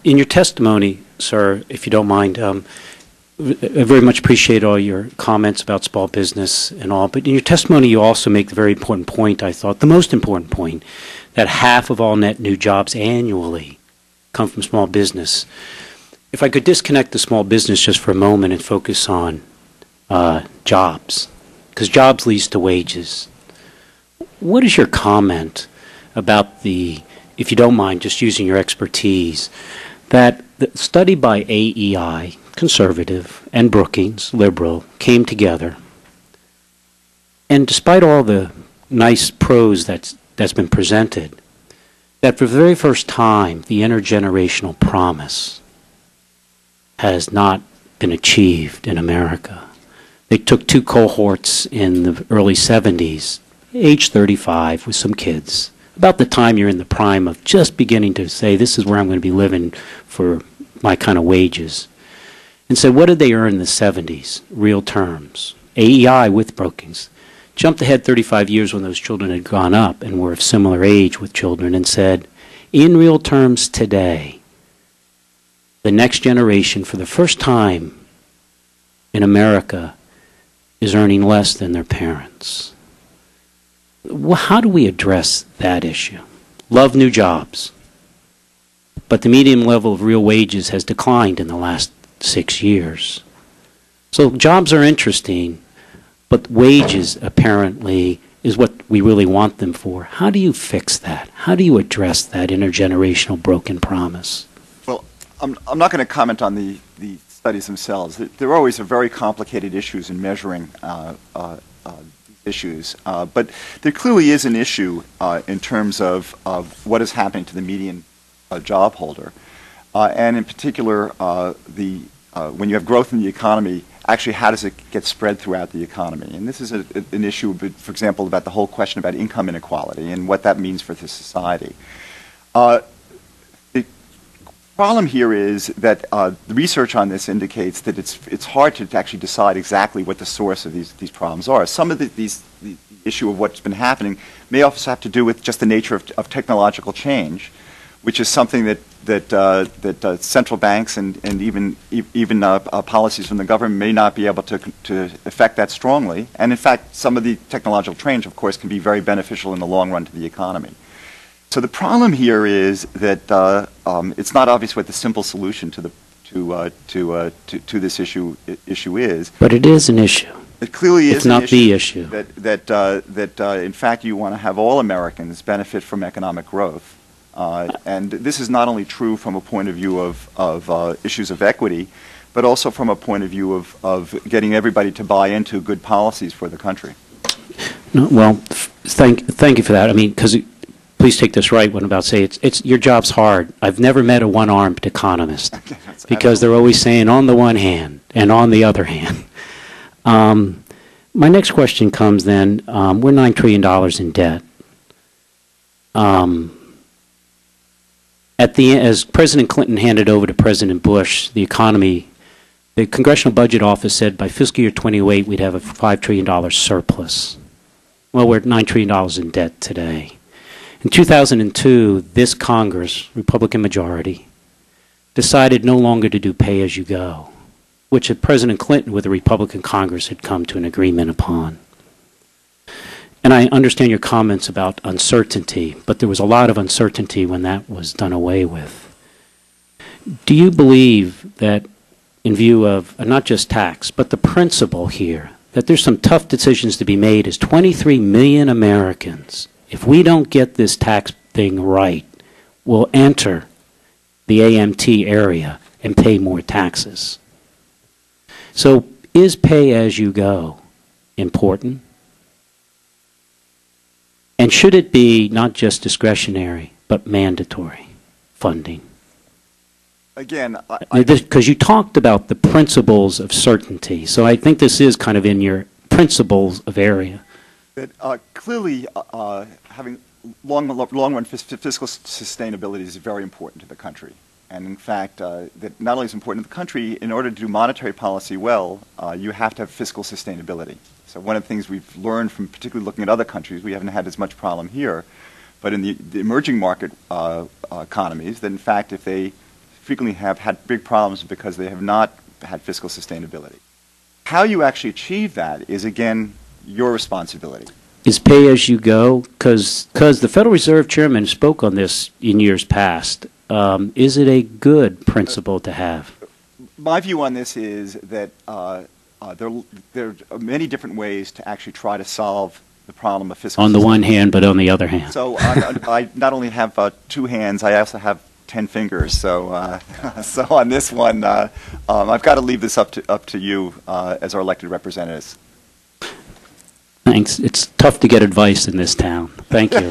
In your testimony, sir, if you don't mind, I very much appreciate all your comments about small business and all, but in your testimony you also make the very important point, I thought, the most important point, that half of all net new jobs annually come from small business. If I could disconnect the small business just for a moment and focus on jobs, because jobs leads to wages. What is your comment about the, if you don't mind, just using your expertise, that the study by AEI, conservative, and Brookings, liberal, came together, and despite all the nice prose that's been presented, that for the very first time, the intergenerational promise has not been achieved in America. They took two cohorts in the early 70s, age 35, with some kids, about the time you're in the prime of just beginning to say, this is where I'm going to be living for my kind of wages. And so what did they earn in the 70s, real terms? AEI with Brookings jumped ahead 35 years when those children had gone up and were of similar age with children and said, in real terms today, the next generation for the first time in America is earning less than their parents. Well, how do we address that issue? Love new jobs, but the median level of real wages has declined in the last 6 years. So jobs are interesting, but wages apparently is what we really want them for. How do you fix that? How do you address that intergenerational broken promise? Well, I'm not going to comment on the studies themselves. There always are very complicated issues in measuring issues, but there clearly is an issue in terms of what is happening to the median job holder, and in particular, when you have growth in the economy, actually how does it get spread throughout the economy? And this is an issue, for example, about the whole question about income inequality and what that means for the society. The problem here is that the research on this indicates that it's hard to actually decide exactly what the source of these problems are. Some of the issue of what's been happening may also have to do with just the nature of technological change, which is something that central banks and even policies from the government may not be able to affect that strongly. And in fact, some of the technological change, of course, can be very beneficial in the long run to the economy. So the problem here is that it's not obvious what the simple solution to this issue is. But it is an issue. It clearly is it's not the issue. That in fact you want to have all Americans benefit from economic growth. And this is not only true from a point of view of issues of equity, but also from a point of view of getting everybody to buy into good policies for the country. No, well, thank you for that. I mean, because please take this right when I'm about to say it's your job's hard. I've never met a one-armed economist because they're always saying on the one hand and on the other hand. My next question comes then. We're $9 trillion in debt. As President Clinton handed over to President Bush the economy, the Congressional Budget Office said by fiscal year 2008 we'd have a $5 trillion surplus. Well, we're at $9 trillion in debt today. In 2002, this Congress, Republican majority, decided no longer to do pay-as-you-go, which President Clinton with the Republican Congress had come to an agreement upon. And I understand your comments about uncertainty, but there was a lot of uncertainty when that was done away with. Do you believe that in view of not just tax, but the principle here, that there's some tough decisions to be made as 23 million Americans, if we don't get this tax thing right, will enter the AMT area and pay more taxes? So is pay-as-you-go important? And should it be not just discretionary, but mandatory funding? Again, because you talked about the principles of certainty, so I think this is kind of in your principles of area. That clearly, having long-run fiscal sustainability is very important to the country. And in fact, that not only is important to the country, in order to do monetary policy well, you have to have fiscal sustainability. So one of the things we've learned from particularly looking at other countries, we haven't had as much problem here, but in the emerging market economies, that in fact if they frequently have had big problems because they have not had fiscal sustainability. How you actually achieve that is, again, your responsibility. Is pay as you go? Because the Federal Reserve Chairman spoke on this in years past. Is it a good principle to have? My view on this is that there are many different ways to actually try to solve the problem of fiscal On the one hand, but on the other hand. So I not only have 2 hands, I also have 10 fingers. So so on this one, I've got to leave this up to you as our elected representatives. Thanks. It's tough to get advice in this town. Thank you.